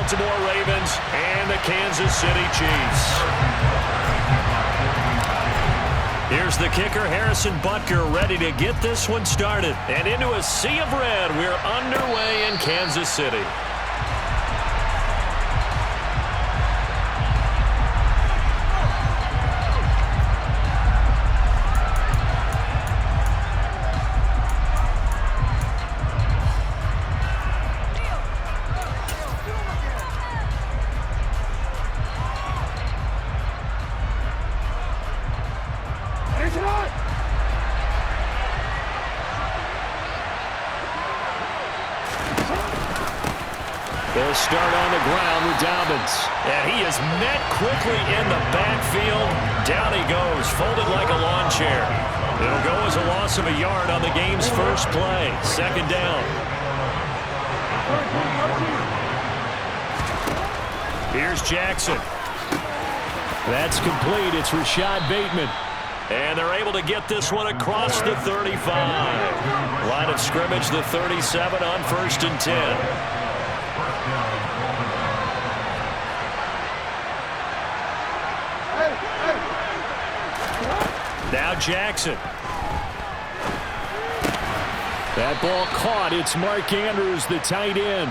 Baltimore Ravens and the Kansas City Chiefs. Here's the kicker, Harrison Butker, ready to get this one started. And into a sea of red, we're underway in Kansas City. They'll start on the ground with Dobbins. And he is met quickly in the backfield. Down he goes, folded like a lawn chair. It'll go as a loss of a yard on the game's first play. Second down. Here's Jackson. That's complete. It's Rashad Bateman. And they're able to get this one across the 35. Line of scrimmage, the 37 on 1st and 10. Now Jackson. That ball caught. It's Mark Andrews, the tight end.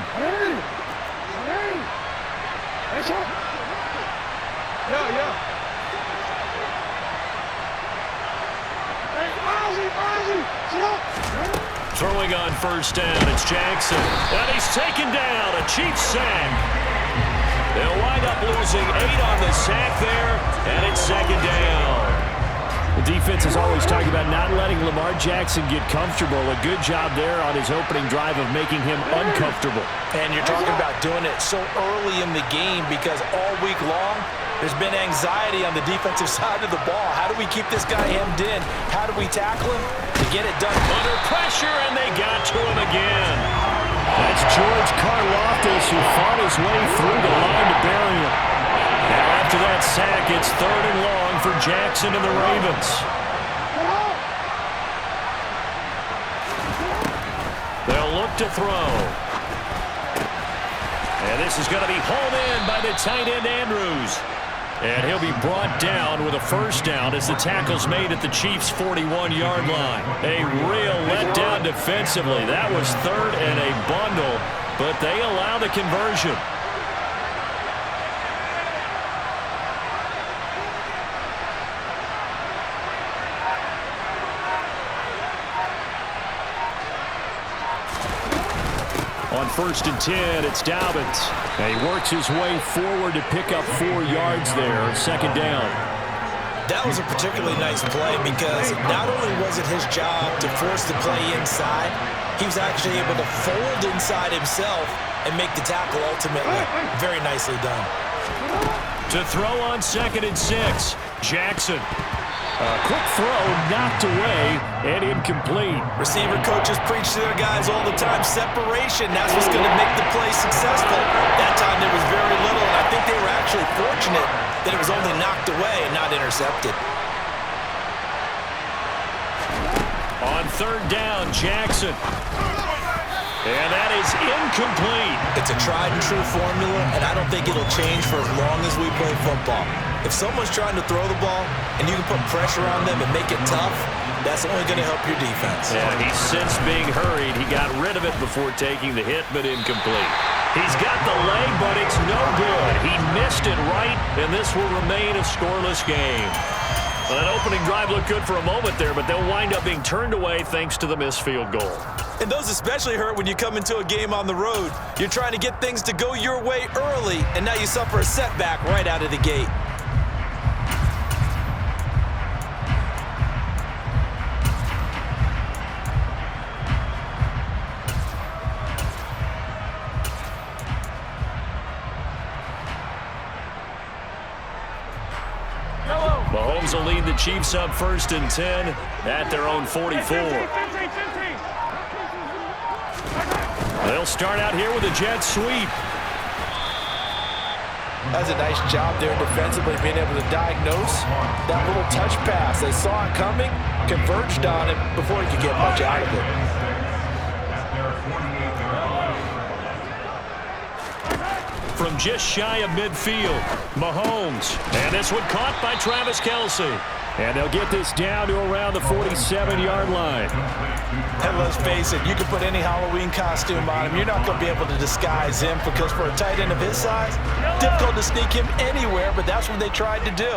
Throwing on 1st down, it's Jackson. And he's taken down. A Chiefs sack. They'll wind up losing 8 on the sack there, and it's 2nd down. The defense is always talking about not letting Lamar Jackson get comfortable. A good job there on his opening drive of making him uncomfortable. And you're talking about doing it so early in the game because all week long there's been anxiety on the defensive side of the ball. How do we keep this guy hemmed in? How do we tackle him to get it done? Under pressure, and they got to him again. That's George Karlaftis who fought his way through the line to bury him. Now after that sack, it's 3rd and long for Jackson and the Ravens. They'll look to throw. And this is going to be hauled in by the tight end Andrews. And he'll be brought down with a 1st down as the tackle's made at the Chiefs' 41-yard line. A real letdown defensively. That was 3rd and a bundle, but they allow the conversion. On 1st and 10, it's Dobbins. And he works his way forward to pick up 4 yards there. 2nd down. That was a particularly nice play because not only was it his job to force the play inside, he was actually able to fold inside himself and make the tackle ultimately. Very nicely done. To throw on 2nd and 6, Jackson. A quick throw knocked away and incomplete. Receiver coaches preach to their guys all the time. Separation, that's what's going to make the play successful. That time there was very little, and I think they were actually fortunate that it was only knocked away and not intercepted. On 3rd down, Jackson. And that is incomplete. It's a tried and true formula, and I don't think it'll change for as long as we play football. If someone's trying to throw the ball and you can put pressure on them and make it tough, that's only going to help your defense. Yeah, he's since being hurried. He got rid of it before taking the hit, but incomplete. He's got the leg, but it's no good. He missed it right, and this will remain a scoreless game. Well, that opening drive looked good for a moment there, but they'll wind up being turned away thanks to the missed field goal. And those especially hurt when you come into a game on the road. You're trying to get things to go your way early, and now you suffer a setback right out of the gate. Mahomes will lead the Chiefs up 1st and 10 at their own 44. They'll start out here with a jet sweep. That's a nice job there defensively, being able to diagnose that little touch pass. They saw it coming, converged on it before he could get much out of it. from just shy of midfield. Mahomes. And this one caught by Travis Kelce. And they'll get this down to around the 47-yard line. And let's face it, you can put any Halloween costume on him. You're not going to be able to disguise him because for a tight end of his size, difficult to sneak him anywhere, but that's what they tried to do.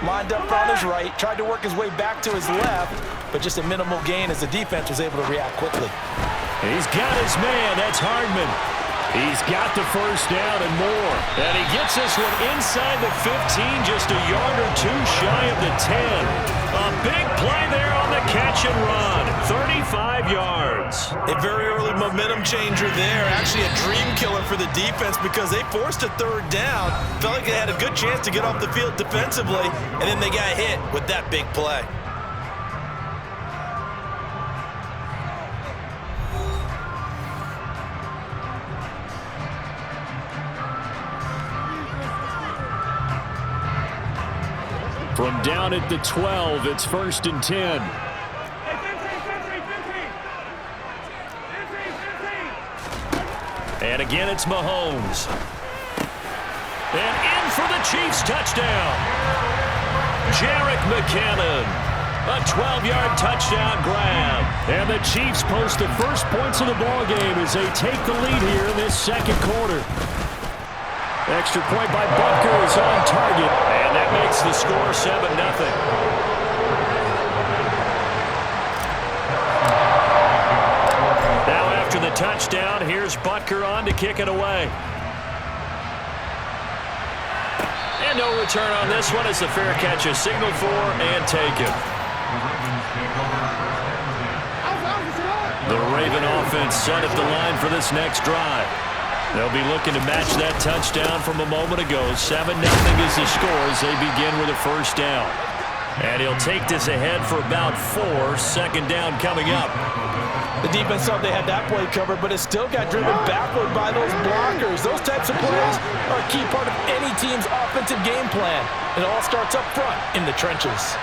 Lined up on his right, tried to work his way back to his left, but just a minimal gain as the defense was able to react quickly. He's got his man. That's Hardman. He's got the first down and more. And he gets this one inside the 15, just a yard or two shy of the 10. A big play there on the catch and run. 35 yards. A very early momentum changer there. Actually a dream killer for the defense because they forced a third down. Felt like they had a good chance to get off the field defensively, and then they got hit with that big play. From down at the 12, it's 1st and 10. And again, it's Mahomes. And in for the Chiefs touchdown. Jerick McKinnon. A 12-yard touchdown grab. And the Chiefs post the first points of the ballgame as they take the lead here in this second quarter. Extra point by Butker is on target, and that makes the score 7-0. Now after the touchdown, here's Butker on to kick it away. And no return on this one as the fair catch is signaled for and taken. The Raven offense set at the line for this next drive. They'll be looking to match that touchdown from a moment ago. 7-0 is the score as they begin with a first down. And he'll take this ahead for about 4. Second down coming up. The defense thought they had that play covered, but it still got driven backward by those blockers. Those types of plays are a key part of any team's offensive game plan. It all starts up front in the trenches.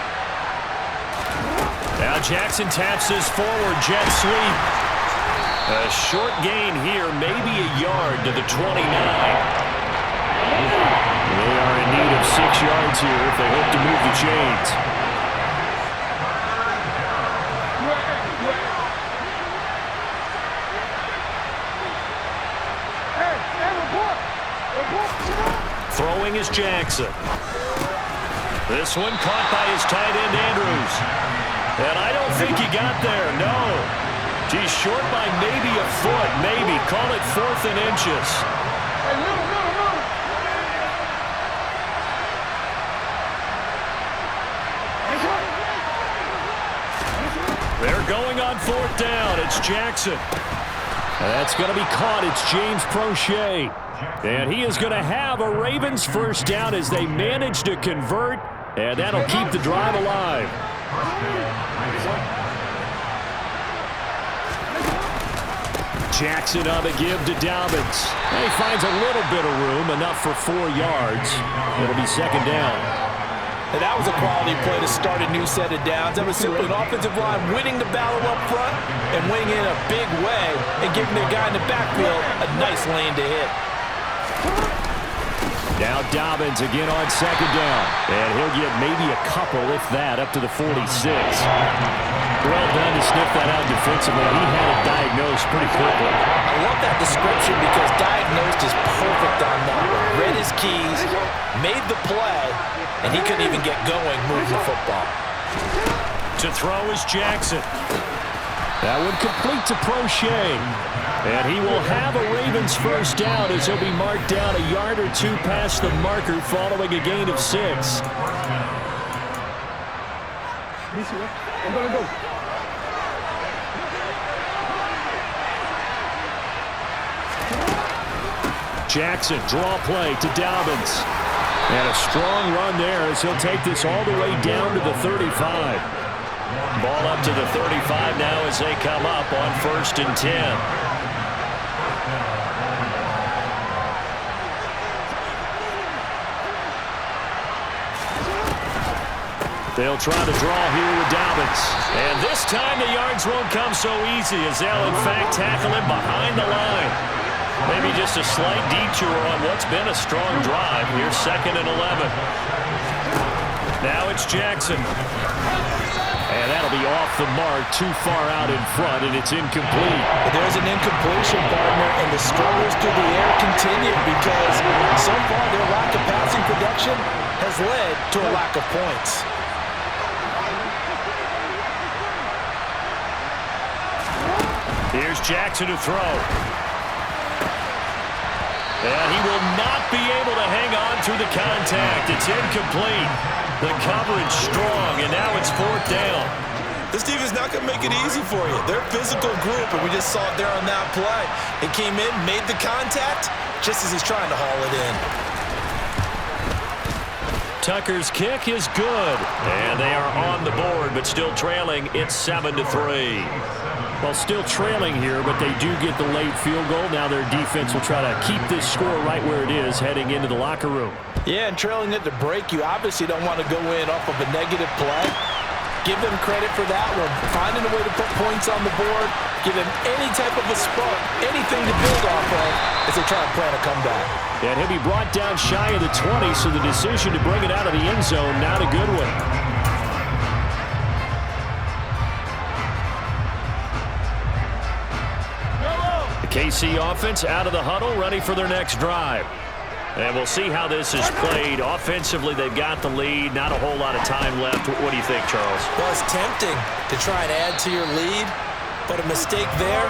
Now Jackson taps this forward jet sweep. A short gain here, maybe a yard to the 29. They are in need of 6 yards here if they hope to move the chains. Throwing is Jackson. This one caught by his tight end Andrews. And I don't think he got there, no. He's short by maybe a foot, maybe. Call it 4th and inches. They're going on 4th down. It's Jackson. That's going to be caught. It's James Prochet. And he is going to have a Ravens first down as they manage to convert, and that'll keep the drive alive. Jackson on the give to Dobbins. He finds a little bit of room, enough for 4 yards. It'll be second down. And that was a quality play to start a new set of downs. That was simply an offensive line winning the battle up front and winning in a big way and giving their guy in the backfield a nice lane to hit. Now Dobbins again on second down. And he'll get maybe a couple, if that, up to the 46. Well done to sniff that out defensively. He had it diagnosed pretty quickly. I love that description because diagnosed is perfect on that one. Read his keys, made the play, and he couldn't even get going moving the football. To throw is Jackson. That one complete to Prochet. And he will have a Ravens first down as he'll be marked down a yard or 2 past the marker following a gain of 6. Jackson, draw play to Dobbins. And a strong run there as he'll take this all the way down to the 35. Ball up to the 35 now as they come up on 1st and 10. They'll try to draw here with Dobbins. And this time the yards won't come so easy as they'll in fact tackle him behind the line. Maybe just a slight detour on what's been a strong drive. Here's 2nd and 11. Now it's Jackson. And that'll be off the mark, too far out in front, and it's incomplete. There's an incompletion, partner, and the struggles through the air continue because so far their lack of passing production has led to a lack of points. Here's Jackson to throw. And he will not be able to hang on through the contact. It's incomplete. The coverage strong, and now it's 4th down. This team is not going to make it easy for you. They're a physical group, and we just saw it there on that play. They came in, made the contact, just as he's trying to haul it in. Tucker's kick is good, and they are on the board, but still trailing. It's 7-3. Well, still trailing here, but they do get the late field goal. Now their defense will try to keep this score right where it is heading into the locker room. Yeah, and trailing it to break, you obviously don't want to go in off of a negative play. Give them credit for that one. Finding a way to put points on the board, give them any type of a spark, anything to build off of as they try to plan a comeback. And he'll be brought down shy of the 20, so the decision to bring it out of the end zone, not a good one. KC offense out of the huddle, ready for their next drive. And we'll see how this is played. Offensively, they've got the lead. Not a whole lot of time left. What do you think, Charles? Well, it's tempting to try and add to your lead, but a mistake there,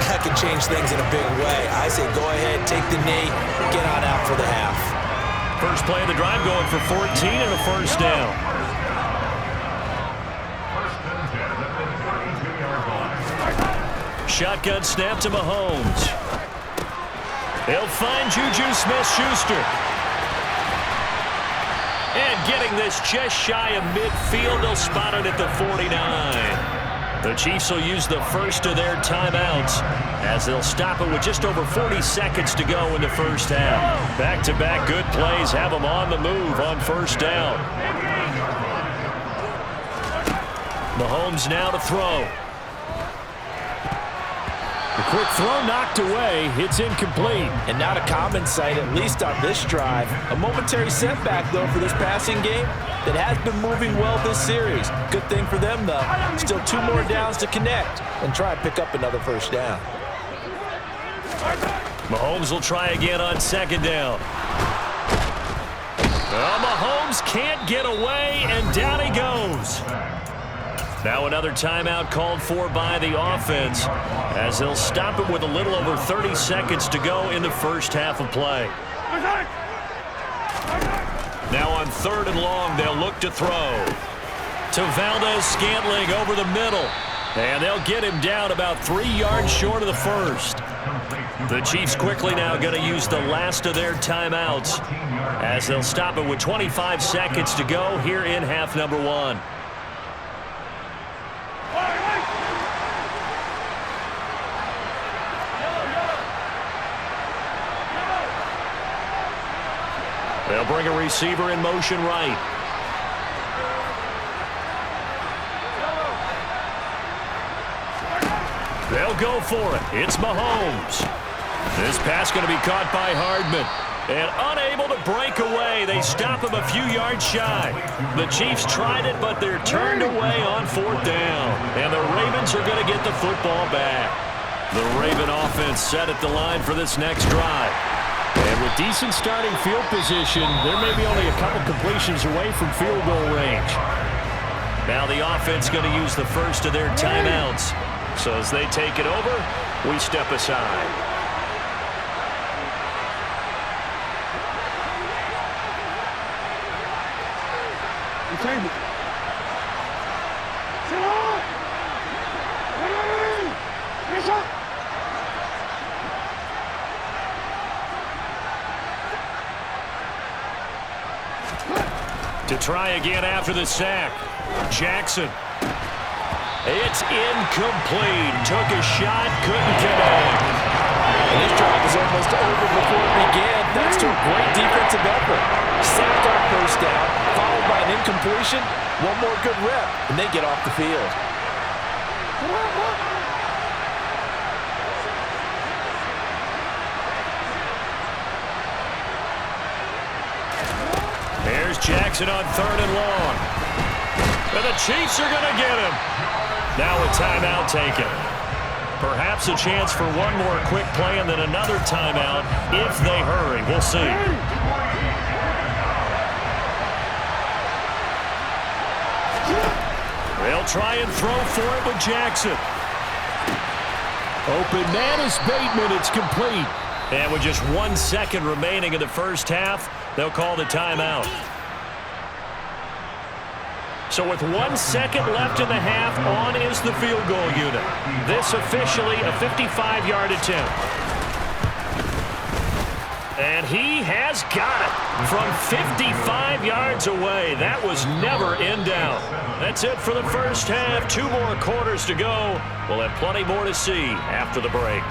that can change things in a big way. I say go ahead, take the knee, get on out for the half. First play of the drive going for 14 and a 1st down. Shotgun snap to Mahomes. He'll find Juju Smith-Schuster. And getting this just shy of midfield, they'll spot it at the 49. The Chiefs will use the first of their timeouts as they'll stop it with just over 40 seconds to go in the first half. Back-to-back good plays have them on the move on 1st down. Mahomes now to throw. The quick throw knocked away. It's incomplete. And not a common sight, at least on this drive. A momentary setback, though, for this passing game that has been moving well this series. Good thing for them, though. Still 2 more downs to connect and try and pick up another 1st down. Mahomes will try again on 2nd down. Well, Mahomes can't get away, and down he goes. Now another timeout called for by the offense as they'll stop it with a little over 30 seconds to go in the first half of play. Now on 3rd and long, they'll look to throw. To Valdez-Scantling over the middle. And they'll get him down about 3 yards short of the first. The Chiefs quickly now going to use the last of their timeouts as they'll stop it with 25 seconds to go here in half number 1. They'll bring a receiver in motion right. They'll go for it. It's Mahomes. This pass going to be caught by Hardman. And unable to break away. They stop him a few yards shy. The Chiefs tried it, but they're turned away on 4th down. And the Ravens are going to get the football back. The Raven offense set at the line for this next drive. And with decent starting field position, there may be only a couple completions away from field goal range. Now the offense going to use the first of their timeouts. So as they take it over, we step aside. To try again after the sack. Jackson. It's incomplete. Took a shot, couldn't connect. And this drive is almost over before it began. Thanks to a great defensive effort. Sacked on 1st down, followed by an incompletion. One more good rep, and they get off the field. Jackson on 3rd and long. And the Chiefs are going to get him. Now a timeout taken. Perhaps a chance for one more quick play and then another timeout if they hurry. We'll see. They'll try and throw for it with Jackson. Open man is Bateman. It's complete. And with just 1 second remaining in the first half, they'll call the timeout. So with 1 second left in the half, on is the field goal unit. This officially a 55-yard attempt. And he has got it from 55 yards away. That was never in doubt. That's it for the first half. 2 more quarters to go. We'll have plenty more to see after the break.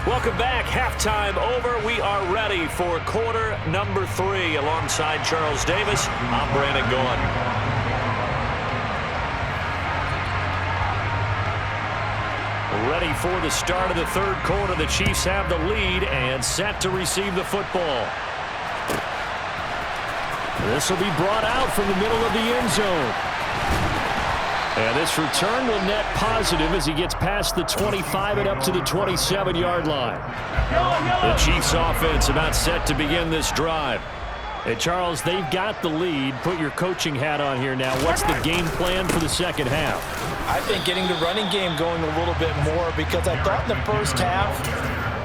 Welcome back. Halftime over. We are ready for quarter number 3. Alongside Charles Davis, I'm Brandon Gaughan. Ready for the start of the third quarter. The Chiefs have the lead and set to receive the football. This will be brought out from the middle of the end zone. And this return will net positive as he gets past the 25 and up to the 27-yard line. The Chiefs offense about set to begin this drive. And Charles, they've got the lead. Put your coaching hat on here now. What's the game plan for the second half? I think getting the running game going a little bit more, because I thought in the first half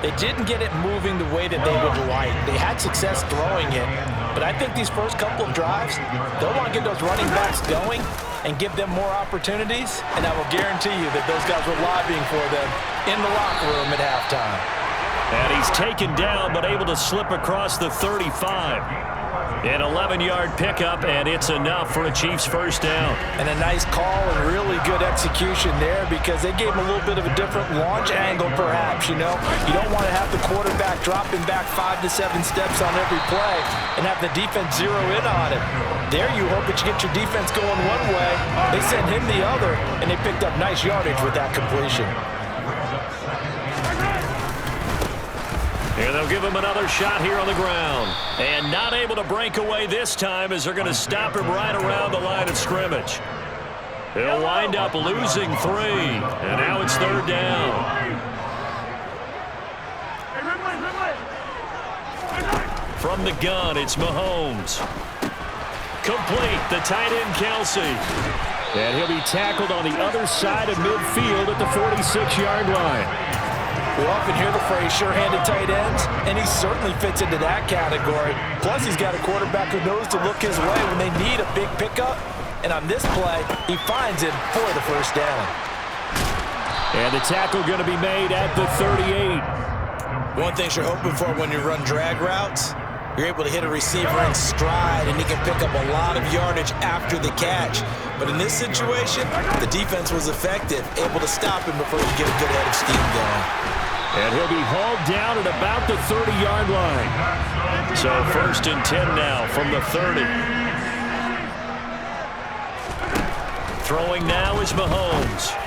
they didn't get it moving the way that they would like. They had success throwing it, but I think these first couple of drives, they'll want to get those running backs going and give them more opportunities, and I will guarantee you that those guys were lobbying for them in the locker room at halftime. And he's taken down but able to slip across the 35. An 11-yard pickup, and it's enough for a Chiefs first down. And a nice call and really good execution there, because they gave him a little bit of a different launch angle perhaps, you know. You don't want to have the quarterback dropping back 5 to 7 steps on every play and have the defense zero in on it. There you hope that you get your defense going one way. They sent him the other, and they picked up nice yardage with that completion. And they'll give him another shot here on the ground. And not able to break away this time as they're going to stop him right around the line of scrimmage. He'll wind up losing 3. And now it's 3rd down. From the gun, it's Mahomes. Complete, the tight end Kelsey. And he'll be tackled on the other side of midfield at the 46-yard line. We often hear the phrase sure-handed tight ends, and he certainly fits into that category. Plus, he's got a quarterback who knows to look his way when they need a big pickup. And on this play, he finds it for the first down. And the tackle going to be made at the 38. One thing you're hoping for when you run drag routes, you're able to hit a receiver in stride, and he can pick up a lot of yardage after the catch. But in this situation, the defense was effective, able to stop him before he get a good head of steam going. And he'll be hauled down at about the 30-yard line. So 1st and 10 now from the 30. Throwing now is Mahomes.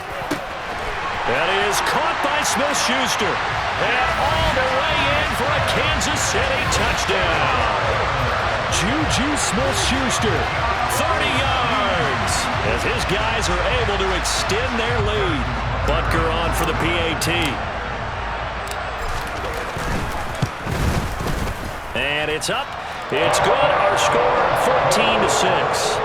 That is caught by Smith-Schuster. And all the way in for a Kansas City touchdown. Juju Smith-Schuster, 30 yards. As his guys are able to extend their lead. Butker on for the PAT. And it's up. It's good. Our score, 14-6.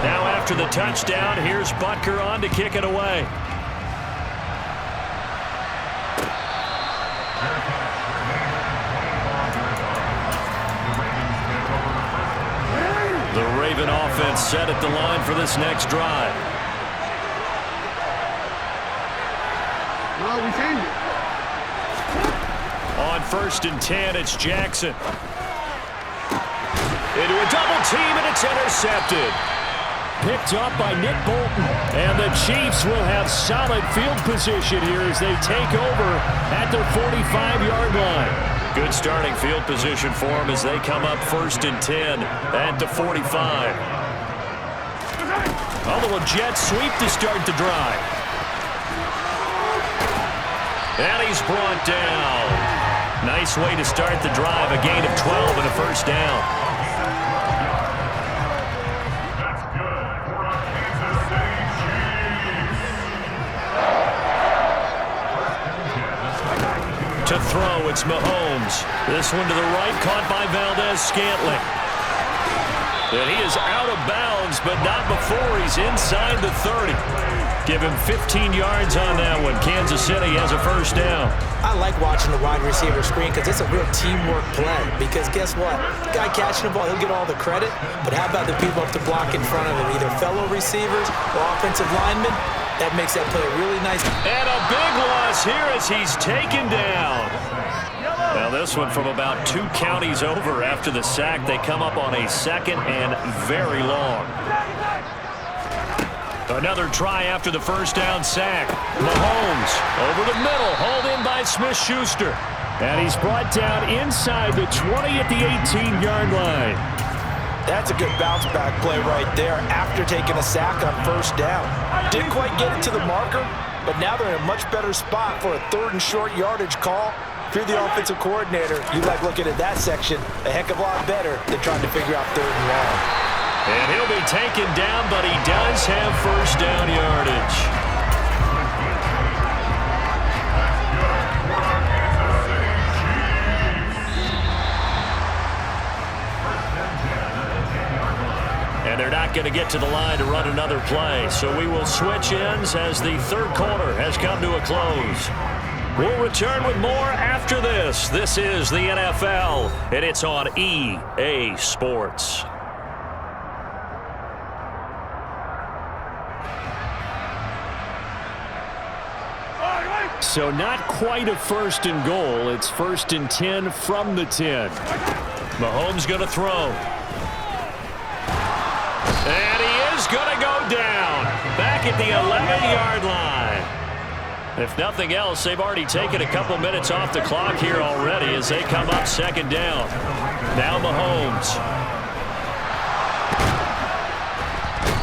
Now after the touchdown, here's Butker on to kick it away. The Raven offense set at the line for this next drive. On 1st and 10, it's Jackson. Into a double team, and it's intercepted. Picked up by Nick Bolton. And the Chiefs will have solid field position here as they take over at their 45-yard line. Good starting field position for them as they come up 1st and 10 at the 45. A little jet sweep to start the drive. And he's brought down. Nice way to start the drive. A gain of 12 and a first down. To throw, it's Mahomes. This one to the right, caught by Valdez-Scantling. And he is out of bounds, but not before he's inside the 30. Give him 15 yards on that one. Kansas City has a first down. I like watching the wide receiver screen because it's a real teamwork play. Because guess what? The guy catching the ball, he'll get all the credit. But how about the people up to block in front of him? Either fellow receivers or offensive linemen. That makes that play really nice. And a big loss here as he's taken down. Now this one from about 2 counties over after the sack. They come up on a second and very long. Another try after the first down sack. Mahomes over the middle, hauled in by Smith-Schuster. And he's brought down inside the 20 at the 18-yard line. That's a good bounce back play right there after taking a sack on first down. Didn't quite get it to the marker, but now they're in a much better spot for a 3rd and short yardage call. If you're the offensive coordinator, you like looking at that section a heck of a lot better than trying to figure out 3rd and long. And he'll be taken down, but he does have first down yardage. And they're not going to get to the line to run another play. So we will switch ends as the 3rd quarter has come to a close. We'll return with more after this. This is the NFL, and it's on EA Sports. So not quite a 1st and goal. It's 1st and 10 from the 10. Mahomes going to throw. And he is going to go down. Back at the 11-yard line. If nothing else, they've already taken a couple minutes off the clock here already as they come up 2nd down. Now Mahomes.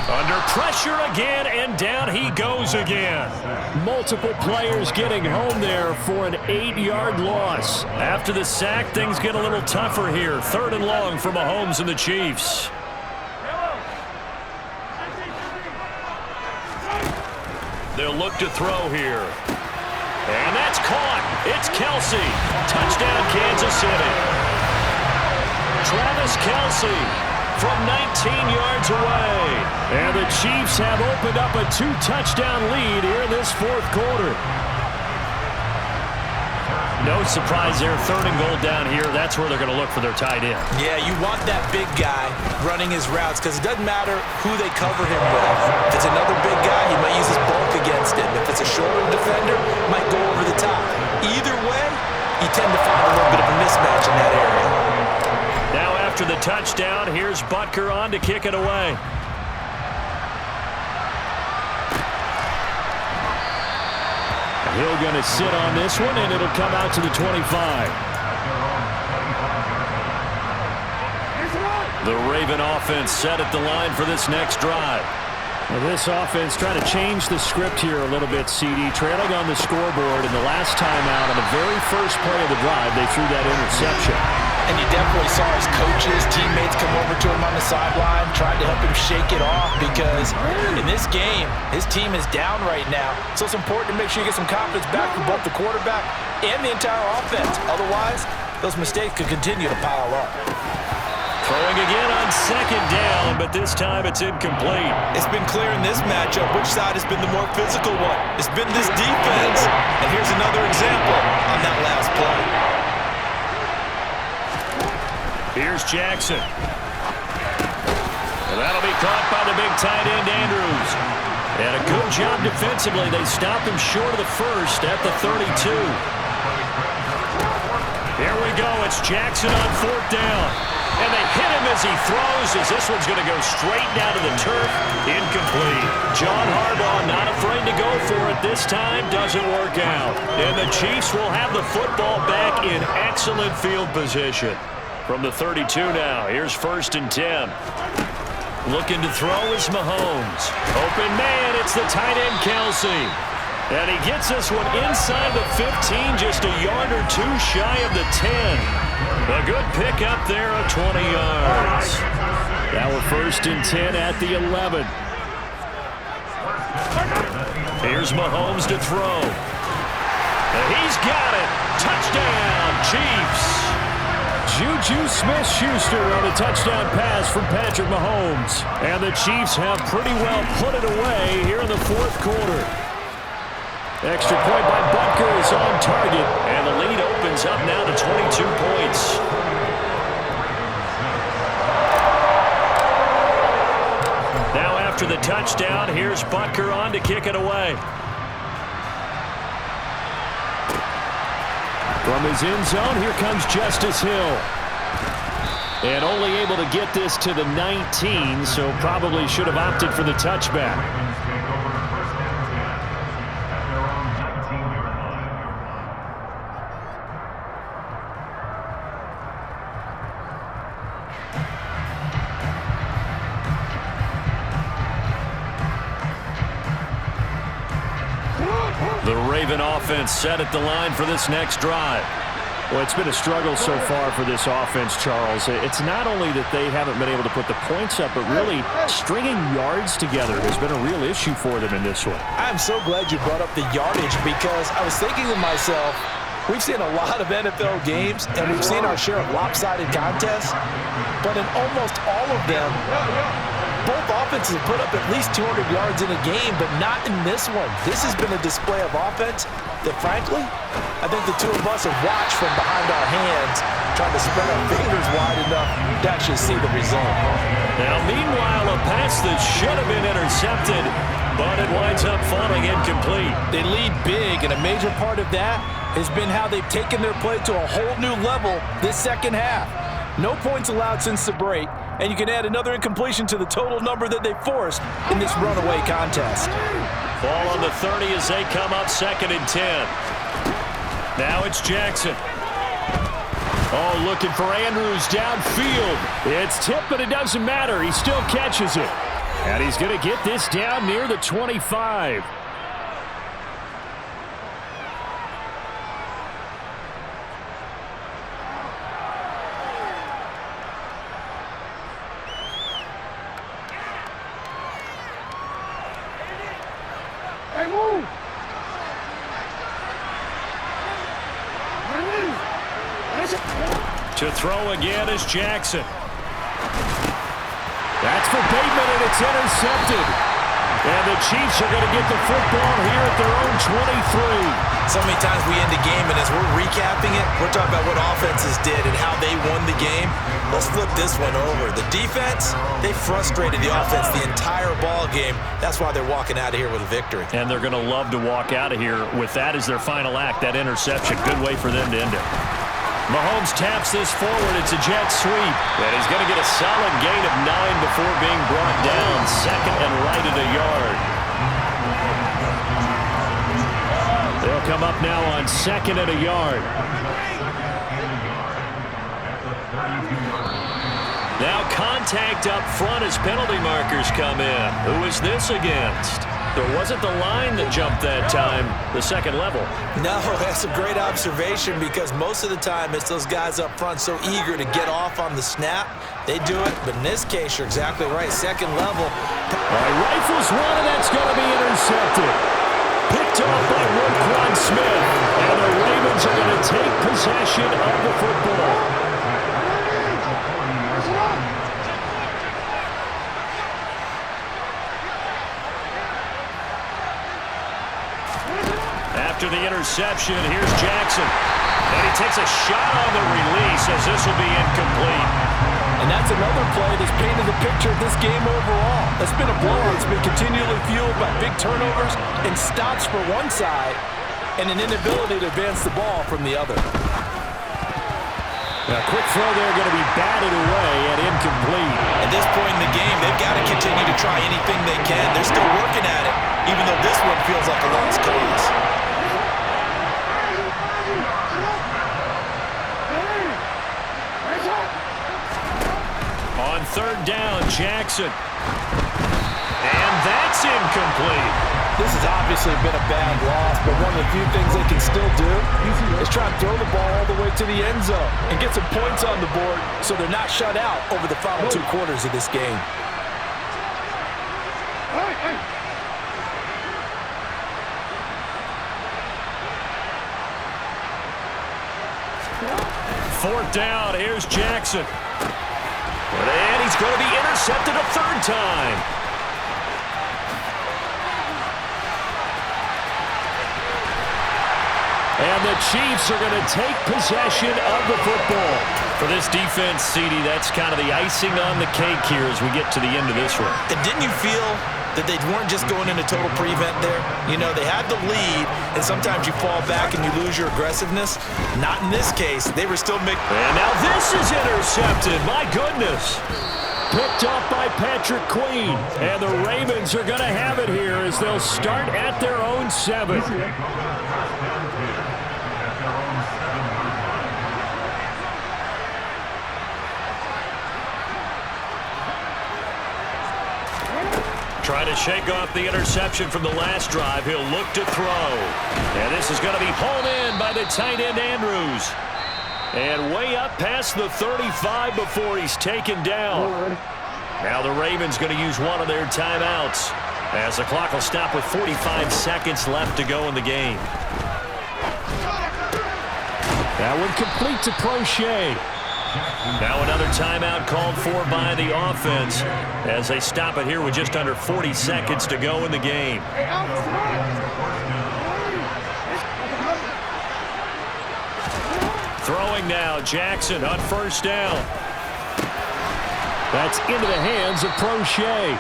Under pressure again, and down he goes again. Multiple players getting home there for an 8-yard loss. After the sack, things get a little tougher here. 3rd and long for Mahomes and the Chiefs. They'll look to throw here. And that's caught. It's Kelsey. Touchdown, Kansas City. Travis Kelsey from 19 yards away. And the Chiefs have opened up a 2-touchdown lead here in this 4th quarter. No surprise there. 3rd and goal down here. That's where they're going to look for their tight end. Yeah, you want that big guy running his routes because it doesn't matter who they cover him with. If it's another big guy, he might use his bulk against him. If it's a shorter defender, he might go over the top. Either way, you tend to find a little bit of a mismatch in that area. Now after the touchdown, here's Butker on to kick it away. He'll going to sit on this one, and it'll come out to the 25. The Raven offense set at the line for this next drive. Well, this offense trying to change the script here a little bit, CD. Trailing on the scoreboard, and the last time out on the very first play of the drive, they threw that interception. And you definitely saw his coaches, teammates come over to him on the sideline, trying to help him shake it off because in this game, his team is down right now. So it's important to make sure you get some confidence back from both the quarterback and the entire offense. Otherwise, those mistakes could continue to pile up. Throwing again on 2nd down, but this time it's incomplete. It's been clear in this matchup which side has been the more physical one. It's been this defense. And here's another example on that last play. Here's Jackson. And that'll be caught by the big tight end, Andrews. And a good job defensively. They stopped him short of the first at the 32. Here we go. It's Jackson on 4th down. And they hit him as he throws, as this one's going to go straight down to the turf. Incomplete. John Harbaugh not afraid to go for it this time. Doesn't work out. And the Chiefs will have the football back in excellent field position. From the 32 now, here's 1st and 10. Looking to throw is Mahomes. Open man, it's the tight end Kelsey. And he gets this one inside the 15, just a yard or two shy of the 10. A good pick up there of 20 yards. Now we're 1st and 10 at the 11. Here's Mahomes to throw. And he's got it. Touchdown, Chiefs. Juju Smith-Schuster on a touchdown pass from Patrick Mahomes. And the Chiefs have pretty well put it away here in the 4th quarter. Extra point by Butker is on target. And the lead opens up now to 22 points. Now after the touchdown, here's Butker on to kick it away. From his end zone, here comes Justice Hill. And only able to get this to the 19, so probably should have opted for the touchback. The Raven offense set at the line for this next drive. Well, it's been a struggle so far for this offense, Charles. It's not only that they haven't been able to put the points up, but really stringing yards together has been a real issue for them in this one. I'm so glad you brought up the yardage because I was thinking to myself, we've seen a lot of NFL games and we've seen our share of lopsided contests, but in almost all of them, both offenses have put up at least 200 yards in a game, but not in this one. This has been a display of offense that, frankly, I think the two of us have watched from behind our hands, trying to spread our fingers wide enough to actually see the result. Now, meanwhile, a pass that should have been intercepted, but it winds up falling incomplete. They lead big, and a major part of that has been how they've taken their play to a whole new level this second half. No points allowed since the break, and you can add another incompletion to the total number that they forced in this runaway contest. Ball on the 30 as they come up 2nd and 10. Now it's Jackson. Oh, looking for Andrews downfield. It's tipped, but it doesn't matter. He still catches it. And he's going to get this down near the 25. To throw again is Jackson. That's for Bateman, and it's intercepted. And the Chiefs are going to get the football here at their own 23. So many times we end a game, and as we're recapping it, we're talking about what offenses did and how they won the game. Let's flip this one over. The defense, they frustrated the offense the entire ball game. That's why they're walking out of here with a victory. And they're going to love to walk out of here with that as their final act, that interception. Good way for them to end it. Mahomes taps this forward. It's a jet sweep. And he's going to get a solid gain of 9 before being brought down. 2nd and right at a yard. They'll come up now on 2nd and a yard. Now contact up front as penalty markers come in. Who is this against? So it wasn't the line that jumped that time, the second level. No, that's a great observation because most of the time it's those guys up front so eager to get off on the snap. They do it, but in this case, you're exactly right. Second level. All right, rifles one, and that's going to be intercepted. Picked off by Roquan Smith, and the Ravens are going to take possession of the football. After the interception, here's Jackson. And he takes a shot on the release as this will be incomplete. And that's another play that's painted the picture of this game overall. That's been a blowout. It's been continually fueled by big turnovers and stops for one side and an inability to advance the ball from the other. A quick throw there going to be batted away and incomplete. At this point in the game, they've got to continue to try anything they can. They're still working at it, even though this one feels like a lost cause. third down, Jackson. And that's incomplete. This has obviously been a bad loss, but one of the few things they can still do is try and throw the ball all the way to the end zone and get some points on the board so they're not shut out over the final 2 quarters of this game. Fourth down, here's Jackson. And he's going to be intercepted a third time. And the Chiefs are going to take possession of the football. For this defense, CD, that's kind of the icing on the cake here as we get to the end of this one. And didn't you feel that they weren't just going into total prevent there? You know, they had the lead, and sometimes you fall back and you lose your aggressiveness. Not in this case. They were still making... And now this is intercepted. My goodness. Picked up by Patrick Queen. And the Ravens are going to have it here as they'll start at their own 7. Trying to shake off the interception from the last drive. He'll look to throw. And this is going to be hauled in by the tight end, Andrews. And way up past the 35 before he's taken down. Now the Ravens going to use one of their timeouts as the clock will stop with 45 seconds left to go in the game. That one complete to Crochet. Now another timeout called for by the offense as they stop it here with just under 40 seconds to go in the game. Throwing now, Jackson on first down. That's into the hands of Crochet.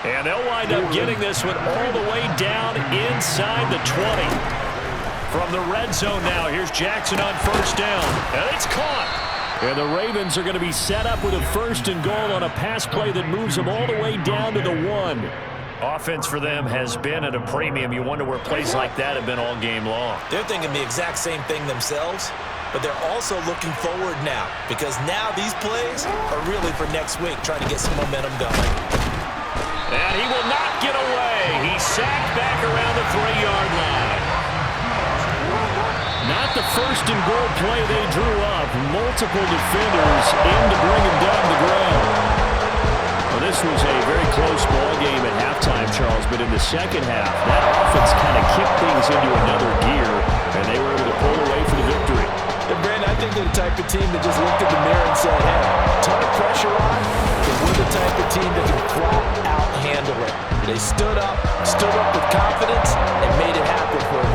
And they'll wind up getting this one all the way down inside the 20. From the red zone now, here's Jackson on first down. And it's caught. And the Ravens are going to be set up with a first and goal on a pass play that moves them all the way down to the 1. Offense for them has been at a premium. You wonder where plays like that have been all game long. They're thinking the exact same thing themselves, but they're also looking forward now because now these plays are really for next week, trying to get some momentum going. And he will not get away. He's sacked back around the 3-yard line. Not the first and goal play they drew up. Multiple defenders in to bring him down to the ground. Well, this was a very close ball game at halftime, Charles, but in the second half, that offense kind of kicked things into another gear, and they were able to pull away for the victory. And Brandon, I think they're the type of team that just looked in the mirror and said, hey, ton of pressure on, but we're the type of team that can flat out handle it. They stood up with confidence and made it happen for a